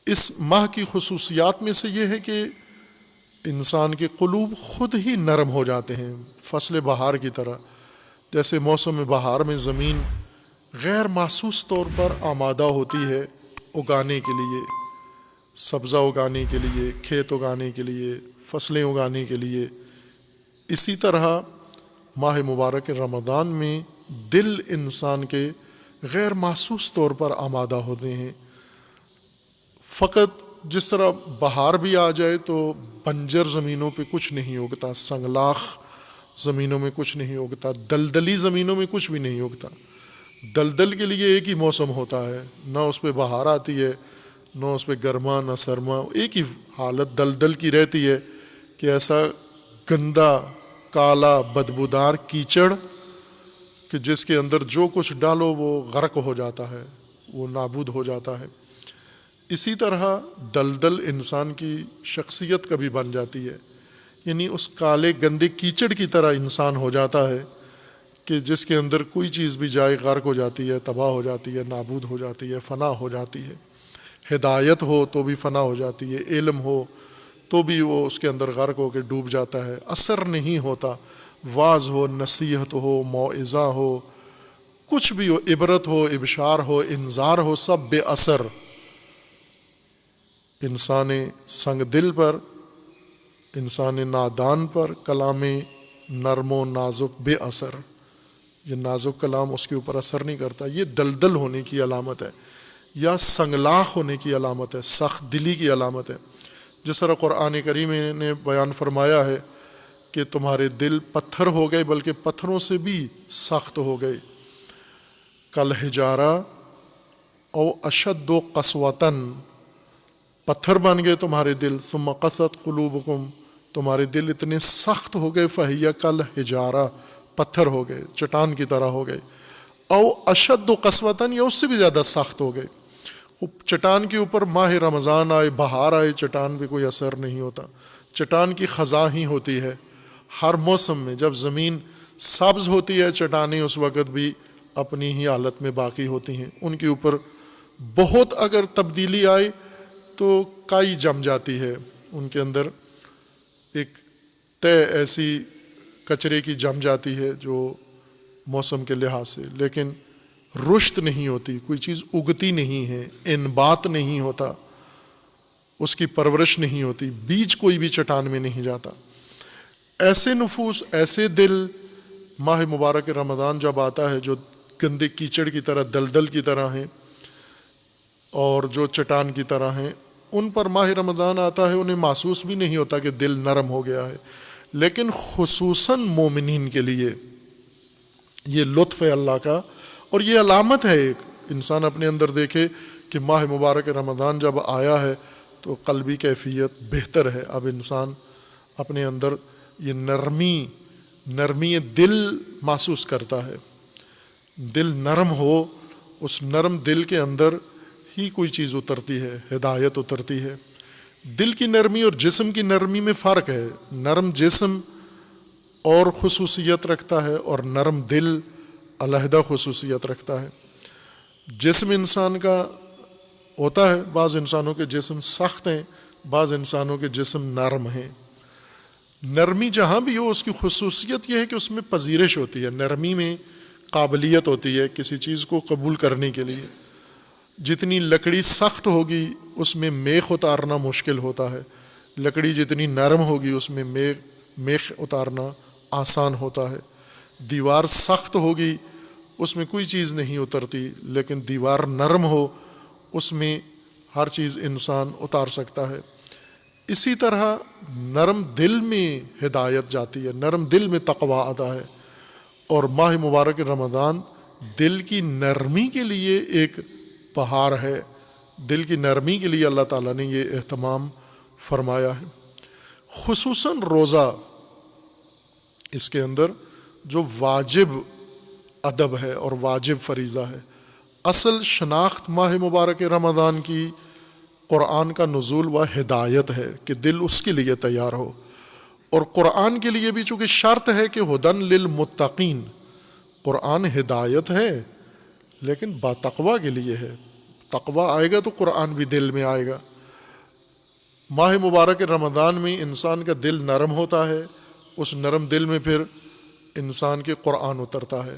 اس ماہ کی خصوصیات میں سے یہ ہے کہ انسان کے قلوب خود ہی نرم ہو جاتے ہیں، فصل بہار کی طرح. جیسے موسم بہار میں زمین غیر محسوس طور پر آمادہ ہوتی ہے اگانے کے لیے، سبزہ اگانے کے لیے، کھیت اگانے کے لیے، فصلیں اگانے کے لیے، اسی طرح ماہ مبارک رمضان میں دل انسان کے غیر محسوس طور پر آمادہ ہوتے ہیں. فقط جس طرح بہار بھی آ جائے تو بنجر زمینوں پہ کچھ نہیں اگتا، سنگلاخ زمینوں میں کچھ نہیں اگتا، دلدلی زمینوں میں کچھ بھی نہیں اگتا. دلدل کے لیے ایک ہی موسم ہوتا ہے، نہ اس پہ بہار آتی ہے، نہ اس پہ گرما نہ سرما، ایک ہی حالت دلدل کی رہتی ہے کہ ایسا گندا کالا بدبودار کیچڑ کہ جس کے اندر جو کچھ ڈالو وہ غرق ہو جاتا ہے، وہ نابود ہو جاتا ہے. اسی طرح دلدل انسان کی شخصیت کبھی بن جاتی ہے، یعنی اس کالے گندے کیچڑ کی طرح انسان ہو جاتا ہے کہ جس کے اندر کوئی چیز بھی جائے غرق ہو جاتی ہے، تباہ ہو جاتی ہے، نابود ہو جاتی ہے، فنا ہو جاتی ہے. ہدایت ہو تو بھی فنا ہو جاتی ہے، علم ہو تو بھی وہ اس کے اندر غرق ہو کے ڈوب جاتا ہے، اثر نہیں ہوتا. واعظ ہو، نصیحت ہو، موعظہ ہو، کچھ بھی ہو، عبرت ہو، ابشار ہو، انذار ہو، سب بے اثر. انسان سنگ دل پر، انسان نادان پر کلام نرم و نازک بے اثر، یہ نازک کلام اس کے اوپر اثر نہیں کرتا. یہ دلدل ہونے کی علامت ہے یا سنگلاخ ہونے کی علامت ہے، سخت دلی کی علامت ہے. جس طرح قرآن کریم نے بیان فرمایا ہے کہ تمہارے دل پتھر ہو گئے، بلکہ پتھروں سے بھی سخت ہو گئے. کل حجارہ او اشد و قسوتاً، پتھر بن گئے تمہارے دل. ثم قست قلوبکم، تمہارے دل اتنے سخت ہو گئے. فہی کل حجارہ، پتھر ہو گئے، چٹان کی طرح ہو گئے. او اشد و قسوتاً، یا اس سے بھی زیادہ سخت ہو گئے. چٹان کے اوپر ماہ رمضان آئے، بہار آئے، چٹان پہ کوئی اثر نہیں ہوتا. چٹان کی خزاں ہی ہوتی ہے ہر موسم میں. جب زمین سبز ہوتی ہے چٹانیں اس وقت بھی اپنی ہی حالت میں باقی ہوتی ہیں. ان کے اوپر بہت اگر تبدیلی آئے تو کائی جم جاتی ہے، ان کے اندر ایک طے ایسی کچرے کی جم جاتی ہے جو موسم کے لحاظ سے، لیکن رشت نہیں ہوتی، کوئی چیز اگتی نہیں ہے، انبات نہیں ہوتا، اس کی پرورش نہیں ہوتی، بیج کوئی بھی چٹان میں نہیں جاتا. ایسے نفوس، ایسے دل ماہ مبارک رمضان جب آتا ہے جو گندے کیچڑ کی طرح، دلدل کی طرح ہیں اور جو چٹان کی طرح ہیں، ان پر ماہ رمضان آتا ہے، انہیں محسوس بھی نہیں ہوتا کہ دل نرم ہو گیا ہے. لیکن خصوصاً مومنین کے لیے یہ لطف ہے اللہ کا، اور یہ علامت ہے ایک انسان اپنے اندر دیکھے کہ ماہ مبارک رمضان جب آیا ہے تو قلبی کیفیت بہتر ہے. اب انسان اپنے اندر یہ نرمی دل محسوس کرتا ہے. دل نرم ہو، اس نرم دل کے اندر ہی کوئی چیز اترتی ہے، ہدایت اترتی ہے. دل کی نرمی اور جسم کی نرمی میں فرق ہے. نرم جسم اور خصوصیت رکھتا ہے اور نرم دل علیحدہ خصوصیت رکھتا ہے. جسم انسان کا ہوتا ہے، بعض انسانوں کے جسم سخت ہیں، بعض انسانوں کے جسم نرم ہیں. نرمی جہاں بھی ہو اس کی خصوصیت یہ ہے کہ اس میں پذیرش ہوتی ہے، نرمی میں قابلیت ہوتی ہے کسی چیز کو قبول کرنے کے لیے. جتنی لکڑی سخت ہوگی اس میں میخ اتارنا مشکل ہوتا ہے، لکڑی جتنی نرم ہوگی اس میں میخ اتارنا آسان ہوتا ہے. دیوار سخت ہوگی اس میں کوئی چیز نہیں اترتی، لیکن دیوار نرم ہو اس میں ہر چیز انسان اتار سکتا ہے. اسی طرح نرم دل میں ہدایت جاتی ہے، نرم دل میں تقوی آتا ہے. اور ماہ مبارک رمضان دل کی نرمی کے لیے ایک بہار ہے، دل کی نرمی کے لیے اللہ تعالیٰ نے یہ اہتمام فرمایا ہے. خصوصاً روزہ، اس کے اندر جو واجب ادب ہے اور واجب فریضہ ہے. اصل شناخت ماہ مبارک رمضان کی قرآن کا نزول و ہدایت ہے کہ دل اس کے لیے تیار ہو. اور قرآن کے لیے بھی چونکہ شرط ہے کہ ہدن للمتقین، قرآن ہدایت ہے لیکن با تقوی کے لیے ہے. تقوی آئے گا تو قرآن بھی دل میں آئے گا. ماہ مبارک رمضان میں انسان کا دل نرم ہوتا ہے، اس نرم دل میں پھر انسان کے قرآن اترتا ہے،